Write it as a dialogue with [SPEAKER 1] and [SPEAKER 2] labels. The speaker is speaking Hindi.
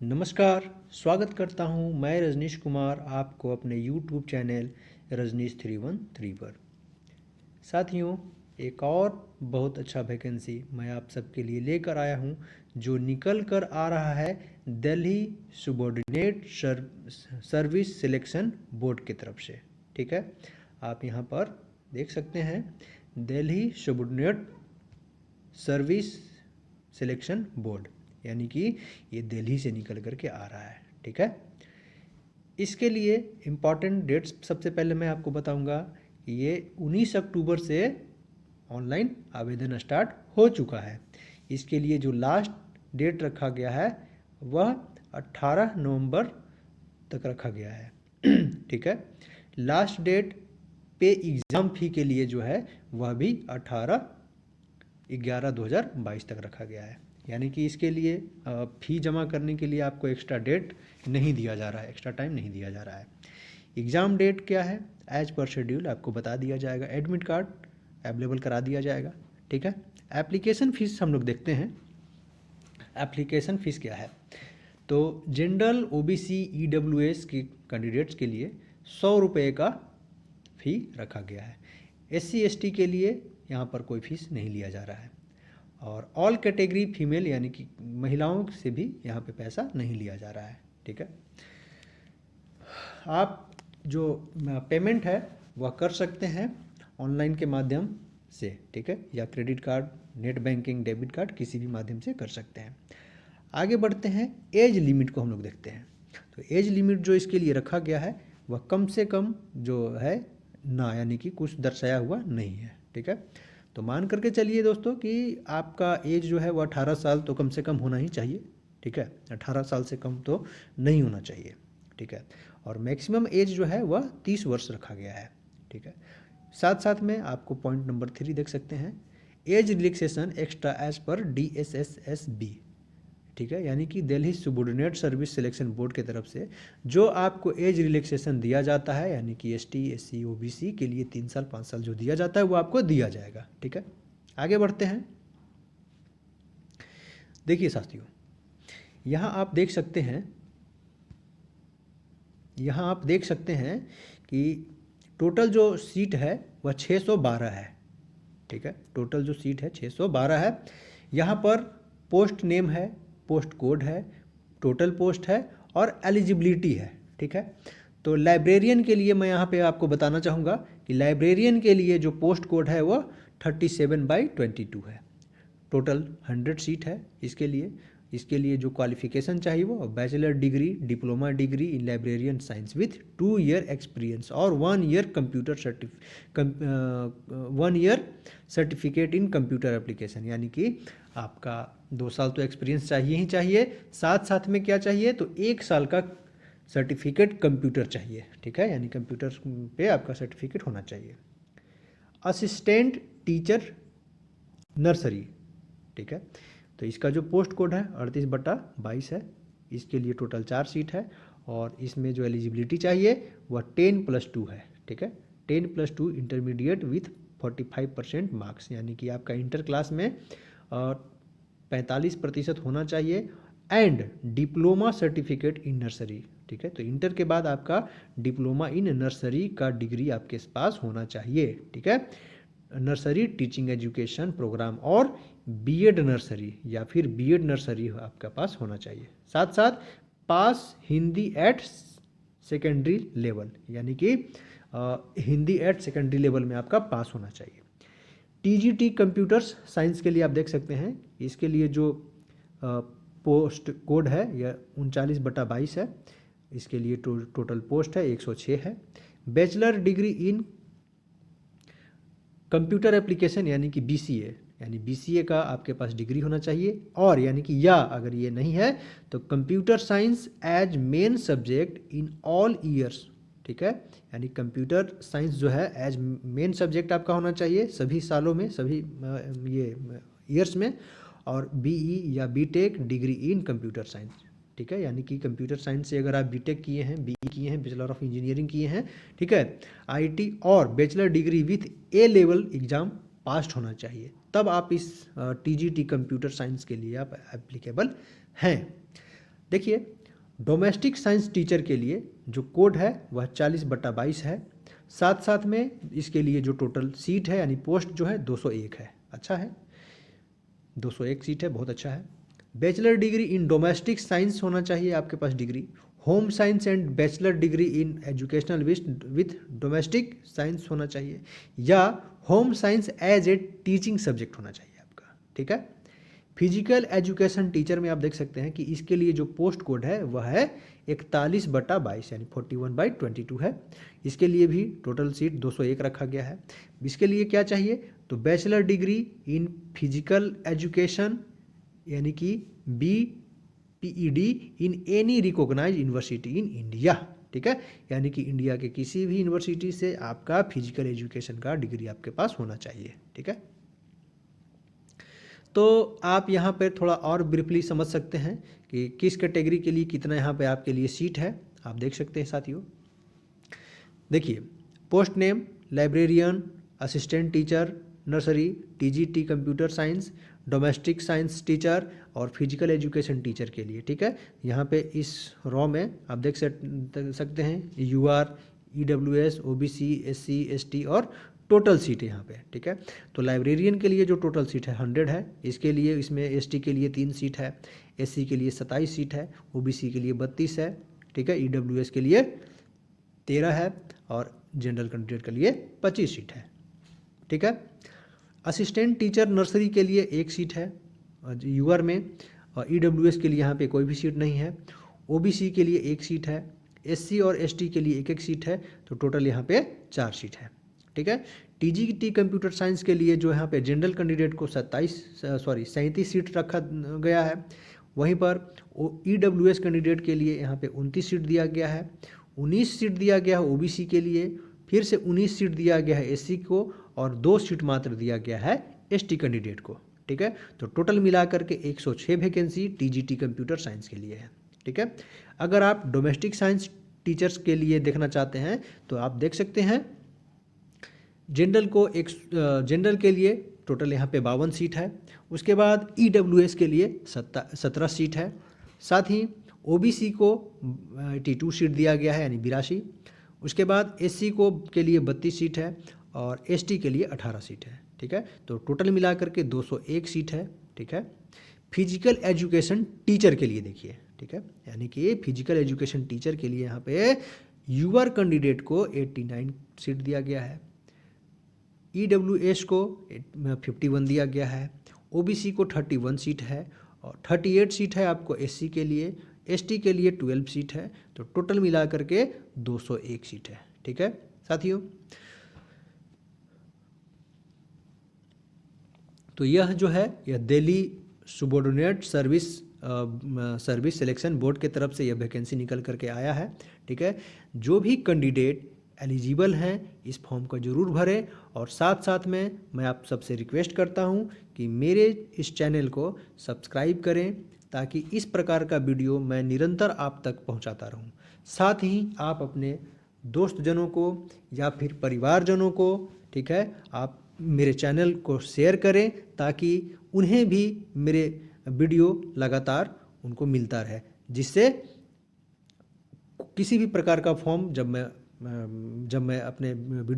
[SPEAKER 1] नमस्कार, स्वागत करता हूं मैं रजनीश कुमार आपको अपने YouTube चैनल रजनीश 313 पर। साथियों, एक और बहुत अच्छा वैकेंसी मैं आप सबके लिए लेकर आया हूं जो निकल कर आ रहा है Delhi subordinate service selection board की तरफ से। ठीक है, आप यहां पर देख सकते हैं Delhi subordinate service selection board, यानी कि ये दिल्ली से निकल कर के आ रहा है। ठीक है, इसके लिए इम्पॉर्टेंट डेट्स सबसे पहले मैं आपको बताऊंगा कि ये 19 अक्टूबर से ऑनलाइन आवेदन स्टार्ट हो चुका है। इसके लिए जो लास्ट डेट रखा गया है वह 18 नवंबर तक रखा गया है। ठीक है, लास्ट डेट पे एग्ज़ाम फ़ी के लिए जो है वह भी 18/11/2022 तक रखा गया है। यानी कि इसके लिए फ़ी जमा करने के लिए आपको एक्स्ट्रा डेट नहीं दिया जा रहा है, एक्स्ट्रा टाइम नहीं दिया जा रहा है। एग्ज़ाम डेट क्या है, एज पर शेड्यूल आपको बता दिया जाएगा। एडमिट कार्ड अवेलेबल करा दिया जाएगा। ठीक है, एप्लीकेशन फ़ीस हम लोग देखते हैं। एप्लीकेशन फ़ीस क्या है, तो जनरल OBC EWS के कैंडिडेट्स के लिए 100 रुपये का फ़ी रखा गया है। SC ST के लिए यहाँ पर कोई फ़ीस नहीं लिया जा रहा है। और ऑल कैटेगरी फीमेल यानी कि महिलाओं से भी यहाँ पे पैसा नहीं लिया जा रहा है। ठीक है, आप जो पेमेंट है वह कर सकते हैं ऑनलाइन के माध्यम से। ठीक है, या credit card, net banking, debit card, किसी भी माध्यम से कर सकते हैं। आगे बढ़ते हैं, एज लिमिट को हम लोग देखते हैं। तो एज लिमिट जो इसके लिए रखा गया है वह कम से कम जो है ना, यानी कि कुछ दर्शाया हुआ नहीं है। ठीक है, तो मान करके चलिए दोस्तों कि आपका एज जो है वो 18 साल तो कम से कम होना ही चाहिए। ठीक है, 18 साल से कम तो नहीं होना चाहिए। ठीक है, और मैक्सिमम एज जो है वह 30 वर्ष रखा गया है। ठीक है, साथ साथ में आपको पॉइंट नंबर 3 देख सकते हैं, एज रिलैक्सेशन एक्स्ट्रा एज पर DSSSB। ठीक है, यानी कि Delhi subordinate service selection board की तरफ से जो आपको एज रिलैक्सेशन दिया जाता है, यानी कि ST SC OBC के लिए 3 साल 5 साल जो दिया जाता है वो आपको दिया जाएगा। ठीक है, आगे बढ़ते हैं। देखिए साथियों, यहाँ आप देख सकते हैं, यहाँ आप देख सकते हैं कि टोटल जो सीट है वह 612 है। ठीक है, टोटल जो सीट है 612 है। यहाँ पर पोस्ट नेम है, पोस्ट कोड है, टोटल पोस्ट है और एलिजिबिलिटी है। ठीक है, तो लाइब्रेरियन के लिए मैं यहाँ पे आपको बताना चाहूँगा कि लाइब्रेरियन के लिए जो पोस्ट कोड है वह 37/22 है। टोटल 100 सीट है इसके लिए जो क्वालिफिकेशन चाहिए वो bachelor degree, diploma degree in librarian science with 2 year experience और 1 year certificate in computer application, यानी कि आपका 2 साल तो एक्सपीरियंस चाहिए ही चाहिए। साथ साथ में क्या चाहिए, तो 1 साल का सर्टिफिकेट कंप्यूटर चाहिए। ठीक है, यानी कंप्यूटर पे आपका सर्टिफिकेट होना चाहिए। Assistant teacher nursery. ठीक है, तो इसका जो पोस्ट कोड है 38/22 है। इसके लिए टोटल 4 सीट है और इसमें जो एलिजिबिलिटी चाहिए वह 10+2 है। ठीक है, 10+2 इंटरमीडिएट विथ 45% मार्क्स, यानी कि आपका इंटर क्लास में 45% होना चाहिए and diploma certificate in nursery. ठीक है, तो इंटर के बाद आपका डिप्लोमा इन नर्सरी का डिग्री आपके पास होना चाहिए। ठीक है, नर्सरी टीचिंग एजुकेशन प्रोग्राम और बीएड नर्सरी या फिर बीएड नर्सरी आपका पास होना चाहिए। साथ साथ पास हिंदी एट सेकेंडरी लेवल, यानी कि हिंदी एट सेकेंडरी लेवल में आपका पास होना चाहिए। TGT कंप्यूटर्स साइंस के लिए आप देख सकते हैं, इसके लिए जो पोस्ट कोड है यह 39/22 है। इसके लिए टोटल पोस्ट है 106 है। बैचलर डिग्री इन कंप्यूटर एप्लीकेशन यानी कि BCA, यानी BCA का आपके पास डिग्री होना चाहिए। और यानी कि या अगर ये नहीं है तो computer science as main subject in all years. ठीक है, यानी कंप्यूटर साइंस जो है एज मेन सब्जेक्ट आपका होना चाहिए सभी सालों में, सभी ये ईयर्स में। और BE या BTech degree in computer science. ठीक है, यानी कि कंप्यूटर साइंस से अगर आप BTech किए हैं, BE किए हैं, बैचलर ऑफ इंजीनियरिंग किए हैं, ठीक है, IT और bachelor degree with A level exam passed होना चाहिए, तब आप इस TGT कंप्यूटर साइंस के लिए आप एप्लीकेबल हैं। देखिए, डोमेस्टिक साइंस टीचर के लिए जो कोड है वह 40/22 है। साथ साथ में इसके लिए जो टोटल सीट है यानी पोस्ट जो है 201 है। अच्छा है, 201 सीट है, बहुत अच्छा है। Bachelor degree in domestic science होना चाहिए आपके पास degree. Home science and bachelor degree in educational with domestic science होना चाहिए, या home science as a teaching subject होना चाहिए आपका। ठीक है, फिजिकल एजुकेशन टीचर में आप देख सकते हैं कि इसके लिए जो पोस्ट कोड है वह है 41/22 यानी 41/22 है। इसके लिए भी टोटल सीट 201 रखा गया है। इसके लिए क्या चाहिए, तो bachelor degree in physical education यानी कि BPED in any recognised university in India. ठीक है, यानी कि इंडिया के किसी भी यूनिवर्सिटी से आपका फिजिकल एजुकेशन का डिग्री आपके पास होना चाहिए। ठीक है, तो आप यहाँ पर थोड़ा और ब्रीफली समझ सकते हैं कि किस कैटेगरी के लिए कितना यहाँ पे आपके लिए सीट है। आप देख सकते हैं साथियों, देखिए, post name librarian, assistant teacher nursery, TGT computer science, domestic science teacher और फिजिकल एजुकेशन टीचर के लिए। ठीक है, यहाँ पे इस रॉ में आप देख सकते हैं UR, EWS, OBC, SC, ST और टोटल सीट यहाँ पे। ठीक है, तो लाइब्रेरियन के लिए जो टोटल सीट है 100 है। इसके लिए इसमें ST के लिए 3 सीट है, SC के लिए 27 सीट है, OBC के लिए 32 है। ठीक है, EWS के लिए 13 है और जनरल कैंडिडेट के लिए 25 सीट है। ठीक है, असिस्टेंट टीचर नर्सरी के लिए 1 सीट है UR में, और EWS के लिए यहाँ पे कोई भी सीट नहीं है। OBC के लिए 1 सीट है, SC और ST के लिए 1-1 सीट है, तो टोटल यहाँ पे 4 सीट है। ठीक है, TGT कंप्यूटर साइंस के लिए जो यहाँ पे जनरल कैंडिडेट को 37 सीट रखा गया है। वहीं पर EWS कैंडिडेट के लिए यहाँ पे 29 सीट दिया गया है, 19 सीट दिया गया है OBC के लिए, फिर से 19 सीट दिया गया है SC को, और 2 सीट मात्र दिया गया है ST कैंडिडेट को। ठीक है, तो टोटल मिलाकर के 106 वैकेंसी TGT कंप्यूटर साइंस के लिए है। ठीक है, अगर आप डोमेस्टिक साइंस टीचर्स के लिए देखना चाहते हैं तो आप देख सकते हैं जनरल के लिए टोटल यहाँ पे 52 सीट है। उसके बाद EWS के लिए 17 सीट है। साथ ही OBC को 82 सीट दिया गया है यानी 82। उसके बाद SC को के लिए 32 सीट है और ST के लिए 18 सीट है। ठीक है, तो टोटल मिलाकर के 201 सीट है। ठीक है, फिजिकल एजुकेशन टीचर के लिए देखिए। ठीक है, यानी कि फिजिकल एजुकेशन टीचर के लिए यहाँ पे UR कैंडिडेट को 89 सीट दिया गया है, EWS को 51 दिया गया है, OBC को 31 सीट है और 38 सीट है आपको SC के लिए, ST के लिए 12 सीट है, तो टोटल मिला करके 201 सीट है। ठीक है साथियों, तो यह जो है यह Delhi subordinate service selection board के तरफ से यह वैकेंसी निकल करके आया है। ठीक है, जो भी कैंडिडेट एलिजिबल हैं इस फॉर्म को ज़रूर भरें, और साथ साथ में मैं आप सबसे रिक्वेस्ट करता हूं कि मेरे इस चैनल को सब्सक्राइब करें ताकि इस प्रकार का वीडियो मैं निरंतर आप तक पहुंचाता रहूं। साथ ही आप अपने दोस्तजनों को या फिर परिवारजनों को, ठीक है, आप मेरे चैनल को शेयर करें ताकि उन्हें भी मेरे वीडियो लगातार उनको मिलता रहे, जिससे किसी भी प्रकार का फॉर्म जब मैं अपने वीडियो